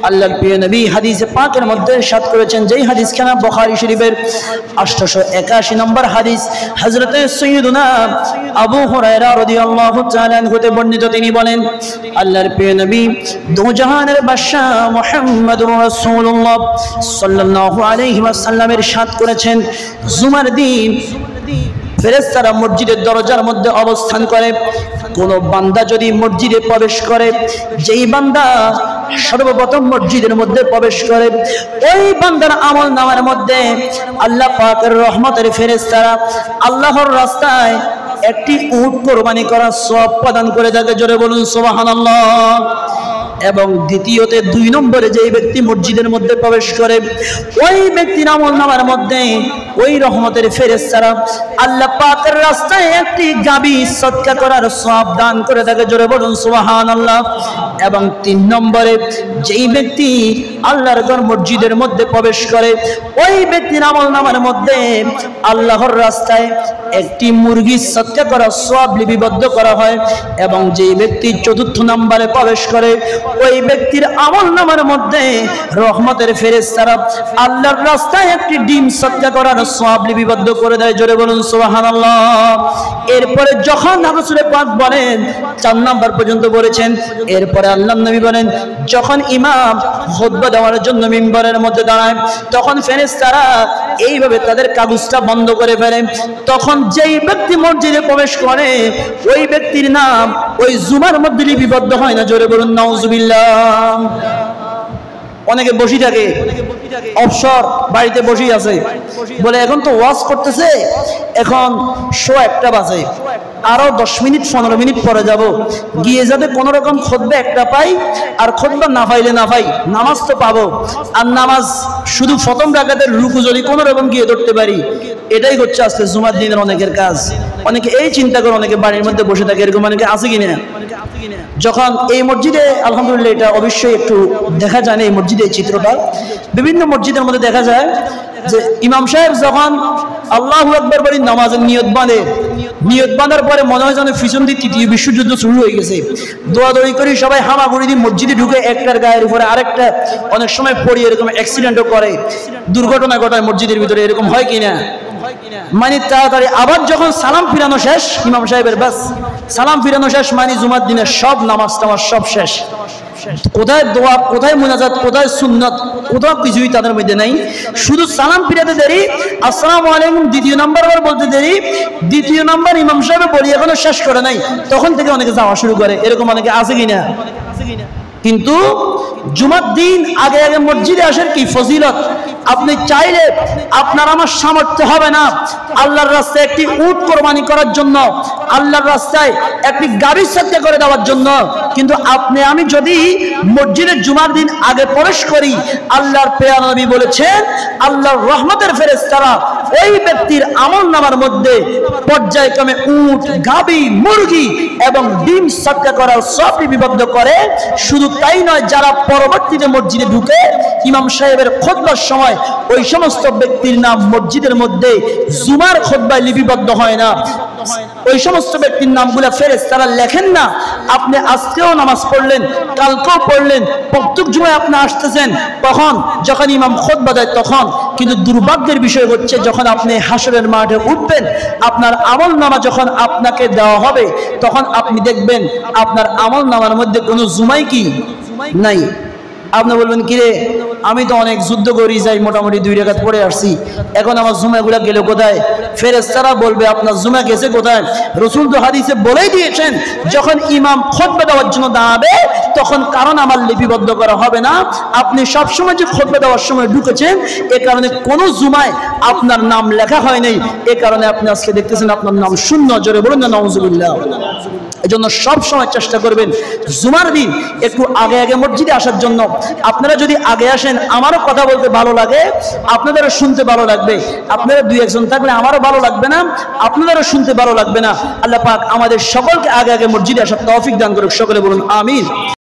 আল্লাহর প্রিয় নবী হাদিসে পাকের মধ্যে ইরশাদ করেছেন, যেই হাদিসখানা বুখারী শরীফের 881 নম্বর হাদিস, হযরতে সাইয়্যিদুনা আবু হুরায়রা রাদিয়াল্লাহু তাআলা হতে বর্ণিত, তিনি বলেন, আল্লাহর প্রিয় নবী দু জাহানের বাদশা মুহাম্মদুর রাসূলুল্লাহ সাল্লাল্লাহু আলাইহি ওয়াসাল্লামের ইরশাদ করেছেন, জুমার দিন ফেরেশতারা মসজিদের দরজার মধ্যে অবস্থান করে। কোন বান্দা যদি মসজিদে প্রবেশ করে, যেই বান্দা সর্বপ্রথম মসজিদের মধ্যে প্রবেশ করে, ওই বান্দার আমল নামার মধ্যে আল্লাহ পাকের রহমতের ফেরেশতারা আল্লাহর রাস্তায় একটি উট কোরবানি করার সওয়াব প্রদান করে থাকে। জোরে বলুন সুবহানাল্লাহ। এবং দ্বিতীয়তে 2 নম্বরে যেই ব্যক্তি মসজিদের মধ্যে প্রবেশ করে, ওই ব্যক্তির আমল নামার মধ্যে ওই রহমতের ফেরেশতারা আল্লাহ পাকের রাস্তায় একটি গাবি সদকা করার সওয়াব দান করে থাকে। জোরে বলুন সুবহানাল্লাহ। এবং 3 নম্বরে যেই ব্যক্তি আল্লাহর ঘর মসজিদের মধ্যে প্রবেশ করে, ওই ব্যক্তির আমল নামার মধ্যে আল্লাহর রাস্তায় একটি মুরগি সদকা করার সওয়াব লিপিবদ্ধ করা হয়। এবং যেই ব্যক্তি 4র্থ নম্বরে প্রবেশ করে, ওই ব্যক্তির আমল নামার মধ্যে রহমতের ফেরেশতারা আল্লাহর রাস্তায় একটি ডিম সদকা করার সওয়াব লিপিবদ্ধ করে দেয়। জোরে বলুন সুবহানাল্লাহ। এরপরে যখন রাসূল পাক বলেন 4 নম্বর পর্যন্ত বলেছেন, এরপরে আল্লাহর নবী বলেন, যখন ইমাম খুতবা দেওয়ার জন্য মিম্বরের মধ্যে দাঁড়ায়, তখন ফেরেশতারা এইভাবে তাদের কাগজটা বন্ধ করে ফেলে। তখন যেই ব্যক্তি মসজিদে প্রবেশ করে, ওই ব্যক্তির নাম ওই জুমার মধ্যে লিপিবদ্ধ হয় না। জোরে বলুন নাউজুবিল্লাহ। অনেকে বসে থাকে, অবসর বাড়িতে বসেই আছে, বলে এখন তো ওয়াজ করতেছে, এখন শো 1টা বাজে, আরো 10 মিনিট 15 মিনিট পরে যাব, গিয়ে যাতে কোন রকম খুতবা একটা পাই, আর খুতবা না পাইলে না পাই, নামাজ তো পাবো, আর নামাজ শুধু প্রথম রাকাতের রুকু যদি কোন রকম গিয়ে ধরতে পারি, এটাই হচ্ছে আজকে জুমার দিনের অনেকের কাজ। অনেকে এই চিন্তা করে অনেকে বাড়ির মধ্যে বসে থাকে, এরকম অনেকে আছে কিনা। যখন এই মসজিদে আলহামদুলিল্লাহ এটা অবশ্যই একটু দেখা যায় না, এই মসজিদে এই চিত্রটা বিভিন্ন মসজিদের মধ্যে দেখা যায় যে ইমাম সাহেব যখন আল্লাহু আকবার বলে নামাজের নিয়ত বাঁধার পরে মনে হয় যেন পিছন দিয়ে 3য় বিশ্বযুদ্ধ শুরু হয়ে গেছে। দৌড়াদৌড়ি করে সবাই হামাগুড়ি দিয়ে মসজিদে ঢুকে একটার গায়ের উপরে আরেকটা, অনেক সময় পড়ি এরকম অ্যাক্সিডেন্টও করে, দুর্ঘটনা ঘটায় মসজিদের ভিতরে, এরকম হয় কিনা। মানে তাড়াতাড়ি আবার যখন সালাম ফিরানো শেষ ইমাম সাহেবের, বাস সালাম ফিরানো শেষ, মানে জুমার দিনের সব নামাজ টামাজ সব শেষ। কোথায় দোয়া, কোথায় মুনাজাত, কোথায় সুন্নাত, কোথাও কিছুই তাদের মধ্যে নাই। শুধু সালাম ফিরাতে দেরি, আসসালামু আলাইকুম 2য় নাম্বার আবার বলতে দেরি, 2য় নাম্বার ইমাম সাহেব বলি এখনো শেষ করে নাই, তখন থেকে অনেকে যাওয়া শুরু করে। এরকম অনেকে আছে কিনা। কিন্তু জুমার দিন আগে আগে মসজিদে আসার কি ফজিলত। আপনি চাইলে আপনার আমার সামর্থ্য হবে না আল্লাহর রাস্তায় একটি উট কোরবানি করার জন্য, আল্লাহর রাস্তায় একটি গাভী সদকা করে দেওয়ার জন্য, কিন্তু আপনি আমি যদি মসজিদের জুমার দিন আগে প্রবেশ করি, আল্লাহর প্রিয় নবী বলেছেন আল্লাহর রহমতের ফেরেশতারা ওই ব্যক্তির আমল নামার মধ্যে পর্যায়ক্রমে উট, গাভী, মুরগি এবং ডিম সদকা করার সওয়াব লিপিবদ্ধ করে। শুধু তাই নয়, যারা পরবর্তীতে মসজিদে ঢুকে ইমাম সাহেবের খুতবার সময় ওই সমস্ত ব্যক্তির নাম মসজিদের মধ্যে জুমার খুতবায় লিপিবদ্ধ হয় না, ওই সমস্ত ব্যক্তির নামগুলো ফেরেশতারা লেখেন না। আপনি আজকেও নামাজ পড়লেন, কালকেও পড়লেন, প্রত্যেক জুমায় আপনি আসতেছেন, তখন যখন ইমাম খুতবা দেয় তখন। কিন্তু দুর্ভাগ্যের বিষয় হচ্ছে, যখন আপনি হাসরের মাঠে উঠবেন, আপনার আমল নামা যখন আপনাকে দেওয়া হবে, তখন আপনি দেখবেন আপনার আমল নামার মধ্যে কোনো জুমাই কি নাই। আপনি বলবেন, কিরে আমি তো অনেক যুদ্ধ করি যাই, মোটামুটি 2 রাকাত পড়ে আসছি, এখন আমার জুমাগুলা গেল কোথায়? ফেরেশতারা বলবে আপনার জুমা গেছে কোথায়? রাসূল তো হাদিসে বলেই দিয়েছেন, যখন ইমাম খুতবা দেওয়ার জন্য দাঁড়াবে তখন কারণ আমার লিপিবদ্ধ করা হবে না। আপনি সবসময় যে খুতবা দেওয়ার সময় ঢুকেছেন, এ কারণে কোনো জুমায় আপনার নাম লেখা হয় নাই, এ কারণে আপনি আজকে দেখতেছেন আপনার নাম শূন্য। জোরে বলুন না নাউজুবিল্লাহ। এজন্য সব সময় চেষ্টা করবেন জুমার দিন একটু আগে আগে মসজিদে আসার জন্য। আপনারা যদি আগে আসেন, আমারও কথা বলতে ভালো লাগে, আপনাদেরও শুনতে ভালো লাগবে। আপনারা 2-1 জন থাকলে আমারও ভালো লাগবে না, আপনাদেরও শুনতে ভালো লাগবে না। আল্লাহ পাক আমাদের সকলকে আগে আগে মসজিদে আসার তৌফিক দান করুক। সকলে বলুন আমিন।